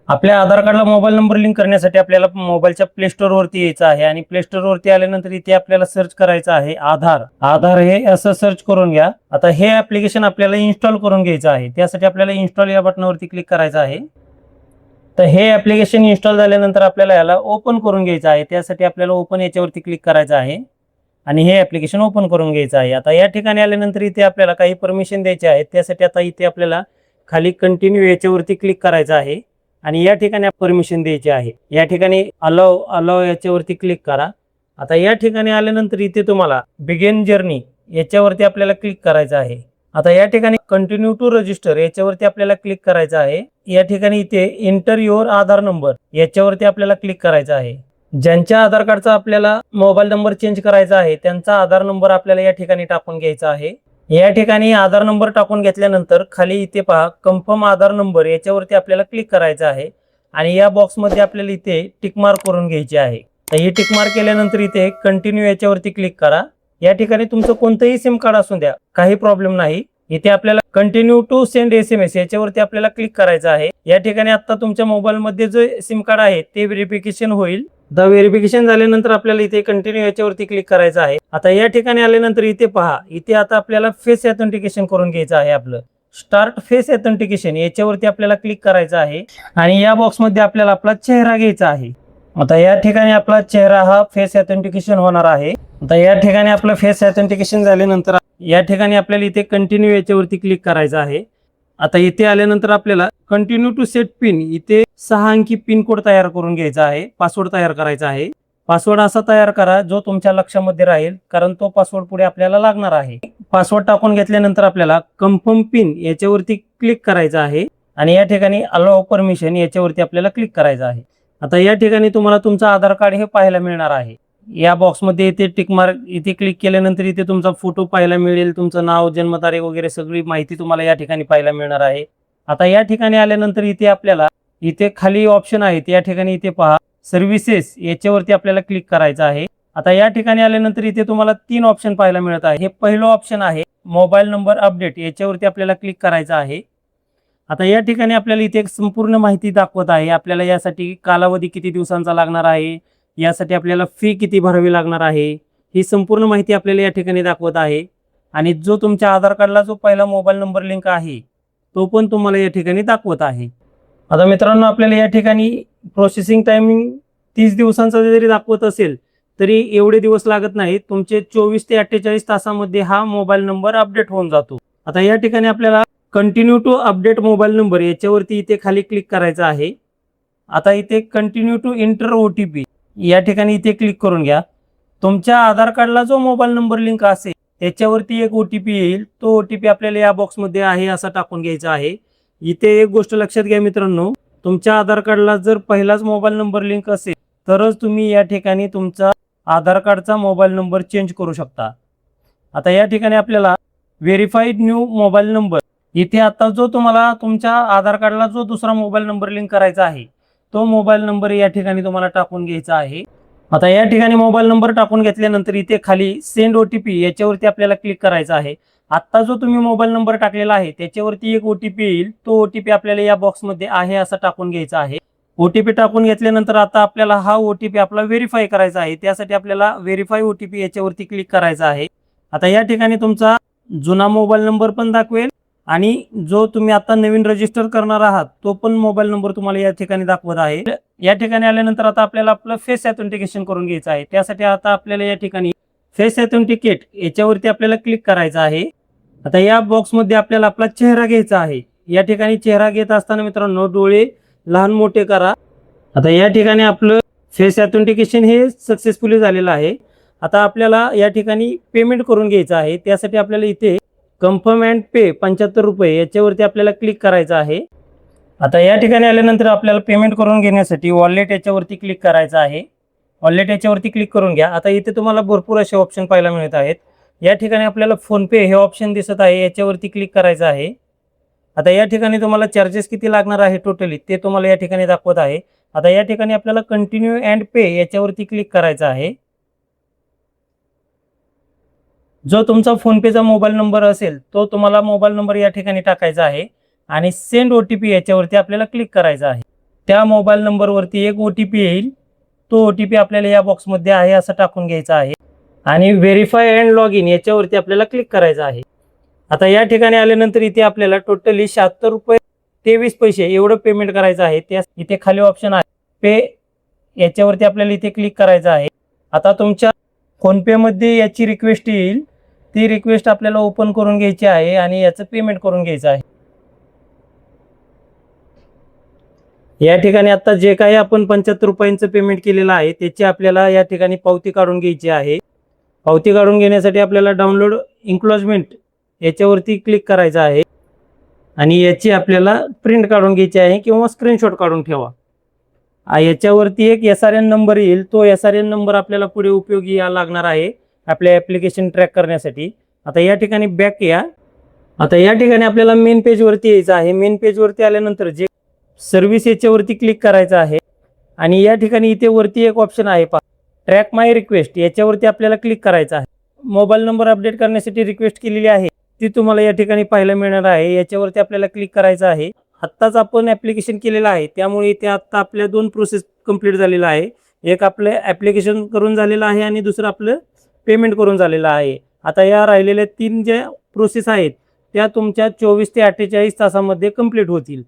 आपल्या आधार कार्डला mobile number link करण्यासाठी आपल्याला मोबाईलच्या प्ले स्टोर वरती यायचं आहे आणि प्ले स्टोर वरती आल्यानंतर इथे आपल्याला सर्च करायचं आहे आधार हे असं सर्च करून घ्या। आता हे ऍप्लिकेशन आपल्याला इन्स्टॉल करून घ्यायचं आहे, त्यासाठी आपल्याला इन्स्टॉल या बटनावरती क्लिक करायचं आहे। तर हे ऍप्लिकेशन इन्स्टॉल झाल्यानंतर आपल्याला याला ओपन करून घ्यायचं आहे, त्यासाठी आपल्याला ओपन याच्यावरती क्लिक करायचं आहे आणि हे ऍप्लिकेशन ओपन करून घ्यायचं आहे। आता या ठिकाणी आल्यानंतर इथे आपल्याला काही परमिशन द्यायचे आहेत, त्यासाठी आता इथे आपल्याला खाली कंटिन्यू याच्यावरती क्लिक करायचं आहे आणि या ठिकाणी परमिशन द्यायची आहे। या ठिकाणी अलाव याच्यावरती क्लिक करा। आता या ठिकाणी आल्यानंतर इथे तुम्हाला बिगिन जर्नी याच्यावरती आपल्याला क्लिक करायचं आहे। आता या ठिकाणी कंटिन्यू टू रजिस्टर याच्यावरती आपल्याला क्लिक करायचं आहे। या ठिकाणी इथे एंटर युअर आधार नंबर याच्यावरती आपल्याला क्लिक करायचं आहे। ज्यांच्या आधार कार्डचा आपल्याला मोबाईल नंबर चेंज करायचा आहे त्यांचा आधार नंबर आपल्याला या ठिकाणी टाकून घ्यायचा आहे। या ठिकाणी आधार नंबर टाकून घेतल्यानंतर खाली इथे पहा कन्फर्म आधार नंबर याच्यावरती आपल्याला क्लिक करायचं आहे आणि या बॉक्समध्ये आपल्याला इथे टिक मार्क करून घ्यायची आहे। तर ही टिक मार्क केल्यानंतर इथे कंटिन्यू याच्यावरती क्लिक करा। या ठिकाणी तुमचं कोणतंही सिम कार्ड असू द्या, काही प्रॉब्लेम नाही। इथे आपल्याला कंटिन्यू टू सेंड SMS याच्यावरती आपल्याला क्लिक करायचं आहे। या ठिकाणी आता तुमच्या मोबाईल मध्ये जे सिम कार्ड आहे ते व्हेरिफिकेशन होईल। व्हेरिफिकेशन झाल्यानंतर आपल्याला इथे कंटिन्यू याच्यावरती क्लिक करायचं आहे। आता या ठिकाणी आल्यानंतर इथे पहा, इथे आता आपल्याला फेस ऑथेंटिकेशन करून घ्यायचं आहे। आपलं स्टार्ट फेस ऑथेंटिकेशन याच्यावरती आपल्याला क्लिक करायचं आहे आणि या बॉक्समध्ये आपल्याला आपला चेहरा घ्यायचा आहे। आता या ठिकाणी आपला चेहरा हा फेस ऑथेंटिकेशन होणार आहे। आता या ठिकाणी आपलं फेस ऑथेंटिकेशन झाल्यानंतर या ठिकाणी आपल्याला इथे कंटिन्यू याच्यावरती क्लिक करायचं आहे। आता इथे आल्यानंतर आपल्याला कंटिन्यू टू सेट पिन इथे 6 अंकी पिन कोड तयार करून घ्यायचा आहे, पासवर्ड तयार करायचा आहे। पासवर्ड असा तयार करा जो तुमच्या लक्षामध्ये राहील, कारण तो पासवर्ड पुढे आपल्याला लागणार आहे। पासवर्ड टाकून घेतल्यानंतर आपल्याला कन्फर्म पिन याच्यावरती क्लिक करायचं आहे आणि या ठिकाणी अलाउ परमिशन याच्यावरती आपल्याला क्लिक करायचं आहे। आता या ठिकाणी तुम्हाला तुमचं आधार कार्ड हे पाहायला मिळणार आहे। या बॉक्समध्ये इथे टिक मार्क इथे क्लिक केल्यानंतर इथे तुमचा फोटो पाहायला मिळेल, तुमचं नाव, जन्मतारीख वगैरे सगळी माहिती तुम्हाला या ठिकाणी पाहायला मिळणार आहे। आता या ठिकाणी आल्यानंतर इथे आपल्याला इथे खाली ऑप्शन आहेत, या ठिकाणी इथे पहा सर्व्हिसेस याच्यावरती आपल्याला क्लिक करायचं आहे। आता या ठिकाणी आल्यानंतर इथे तुम्हाला 3 ऑप्शन पाहायला मिळत आहे। हे पहिलं ऑप्शन आहे मोबाईल नंबर अपडेट, याच्यावरती आपल्याला क्लिक करायचं आहे। आता या ठिकाणी आपल्याला इथे एक संपूर्ण माहिती दाखवत आहे। आपल्याला यासाठी कालावधी किती दिवसांचा लागणार आहे, यासाठी आपल्याला फी किती भरावी लागणार आहे, ही संपूर्ण माहिती आपल्याला या ठिकाणी दाखवत आहे। आणि जो तुमच्या आधार कार्डला जो पहिला मोबाईल नंबर लिंक आहे तो पण तुम्हाला या ठिकाणी दाखवत आहे। आता मित्रांनो, आपल्याला या ठिकाणी प्रोसेसिंग टायमिंग 30 दिवसांचा जरी दाखवत असेल तरी एवढे दिवस लागत नाही, तुमचे 24 ते 48 तासामध्ये हा मोबाईल नंबर अपडेट होऊन जातो। आता या ठिकाणी आपल्याला continue to update mobile number याच्यावरती इथे खाली क्लिक करायचं आहे। आता इथे कंटिन्यू टू एंटर OTP या ठिकाणी इथे क्लिक करून घ्या। तुमच्या आधार कार्डला जो मोबाईल नंबर लिंक असेल त्याच्यावरती एक OTP येईल, तो OTP आपल्याला या बॉक्समध्ये आहे असा टाकून घ्यायचा आहे। इथे एक गोष्ट लक्षात घ्या मित्रांनो, तुमच्या आधार कार्डला जर पहिलाच मोबाईल नंबर लिंक असेल तरच तुम्ही या ठिकाणी तुमचा आधार कार्डचा मोबाईल नंबर चेंज करू शकता। आता या ठिकाणी आपल्याला व्हेरीफाईड न्यू मोबाईल नंबर इथे आता जो तुम्हाला तुमच्या आधार कार्डला जो दुसरा मोबाईल नंबर लिंक करायचा आहे तो मोबाईल नंबर या ठिकाणी तुम्हाला टाकून घ्यायचा आहे। आता या ठिकाणी मोबाईल नंबर टाकून घेतल्यानंतर इथे खाली सेंड OTP याच्यावरती आपल्याला क्लिक करायचं आहे। आता जो तुम्ही मोबाईल नंबर टाकलेला आहे त्याच्यावरती एक OTP येईल, तो OTP आपल्याला या बॉक्समध्ये आहे असं टाकून घ्यायचा आहे। OTP टाकून घेतल्यानंतर आता आपल्याला हा OTP आपला व्हेरीफाय करायचा आहे, त्यासाठी आपल्याला व्हेरीफाय OTP याच्यावरती क्लिक करायचं आहे। आता या ठिकाणी तुमचा जुना मोबाईल नंबर पण दाखवेल आणि जो तुम्ही आता नवीन रजिस्टर करणार आहात तो पण मोबाईल नंबर तुम्हाला या ठिकाणी दाखवत आहे। या ठिकाणी आल्यानंतर आता आपल्याला आपलं फेस ऑथेंटिकेशन करून घ्यायचं आहे, त्यासाठी आता आपल्याला या ठिकाणी फेस ऑथेंटिकेट याच्यावरती आपल्याला क्लिक करायचं आहे। आता या बॉक्समध्ये आपल्याला आपला चेहरा घ्यायचा आहे। या ठिकाणी चेहरा घेत असताना मित्रांनो डोळे लहान मोठे करा। आता या ठिकाणी आपलं फेस ऑथेंटिकेशन हे सक्सेसफुली झालेलं आहे। आता आपल्याला या ठिकाणी पेमेंट करून घ्यायचं आहे, त्यासाठी आपल्याला इथे कन्फर्म अँड पे 75 रुपये याच्यावरती आपल्याला क्लिक करायचं आहे। आता या ठिकाणी आल्यानंतर आपल्याला पेमेंट करून घेण्यासाठी वॉलेट याच्यावरती क्लिक करायचं आहे। वॉलेट याच्यावरती क्लिक करून घ्या। आता इथे तुम्हाला भरपूर असे ऑप्शन पाहायला मिळत आहेत। या ठिकाणी आपल्याला फोन पे हे ऑप्शन दिसत आहे, याच्यावरती क्लिक करायचं आहे। आता या ठिकाणी तुम्हाला चार्जेस किती लागणार आहे टोटली ते तुम्हाला या ठिकाणी दाखवत आहे। आता या ठिकाणी आपल्याला कंटिन्यू अँड पे याच्यावरती क्लिक करायचं आहे। जो तुमचा फोन पेचा मोबाईल नंबर असेल तो तुम्हाला मोबाईल नंबर या ठिकाणी टाकायचा आहे आणि सेंड OTP याच्यावरती आपल्याला क्लिक करायचं आहे। त्या मोबाईल नंबरवरती एक OTP येईल. तो OTP आपल्याला या बॉक्समध्ये आहे असं टाकून घ्यायचा आहे आणि व्हेरीफाय अँड लॉग इन याच्यावरती आपल्याला क्लिक करायचं आहे. आता या ठिकाणी आल्यानंतर इथे आपल्याला टोटली 76 रुपये 23 पैसे एवढं पेमेंट करायचं आहे. त्या इथे खाली ऑप्शन आहे पे, याच्यावरती आपल्याला इथे क्लिक करायचं आहे. आता तुमच्या फोनपेमध्ये याची रिक्वेस्ट येईल, ती रिक्वेस्ट आपल्याला ओपन करून घ्यायची आहे आणि याचं पेमेंट करून घ्यायचं आहे. या ठिकाणी आता जे काही आपण 75 रुपयांचं पेमेंट केलेलं आहे त्याची आपल्याला या ठिकाणी पावती काढून घ्यायची आहे. पावती काढून घेण्यासाठी आपल्याला डाउनलोड इन्क्लोजमेंट याच्यावरती क्लिक करायचं आहे आणि याची आपल्याला प्रिंट काढून घ्यायची आहे किंवा स्क्रीनशॉट काढून ठेवा. याच्यावरती एक SRN नंबर येईल, तो SRN नंबर आपल्याला पुढे उपयोगी लागणार आहे आपल्या ॲप्लिकेशन ट्रॅक करण्यासाठी. आता या ठिकाणी बॅक या. आता या ठिकाणी आपल्याला मेन पेजवरती यायचं आहे. मेन पेजवरती आल्यानंतर जे सर्व्हिस याच्यावरती क्लिक करायचं आहे आणि या ठिकाणी इथे वरती एक ऑप्शन आहे पहा, ट्रॅक माय रिक्वेस्ट, याच्यावरती आपल्याला क्लिक करायचं आहे. मोबाईल नंबर अपडेट करण्यासाठी रिक्वेस्ट केलेली आहे ती तुम्हाला या ठिकाणी पाहायला मिळणार आहे. याच्यावरती आपल्याला क्लिक करायचं आहे. आत्ताच आपण ॲप्लिकेशन केलेलं आहे त्यामुळे इथे आत्ता आपल्या 2 प्रोसेस कंप्लीट झालेला आहे. एक आपलं ॲप्लिकेशन करून झालेलं आहे आणि दुसरं आपलं पेमेंट करून झालेलं आहे. आता या राहिलेल्या 3 ज्या प्रोसेस आहेत त्या तुमच्या 24 ते 48 तासामध्ये कंप्लीट होतील.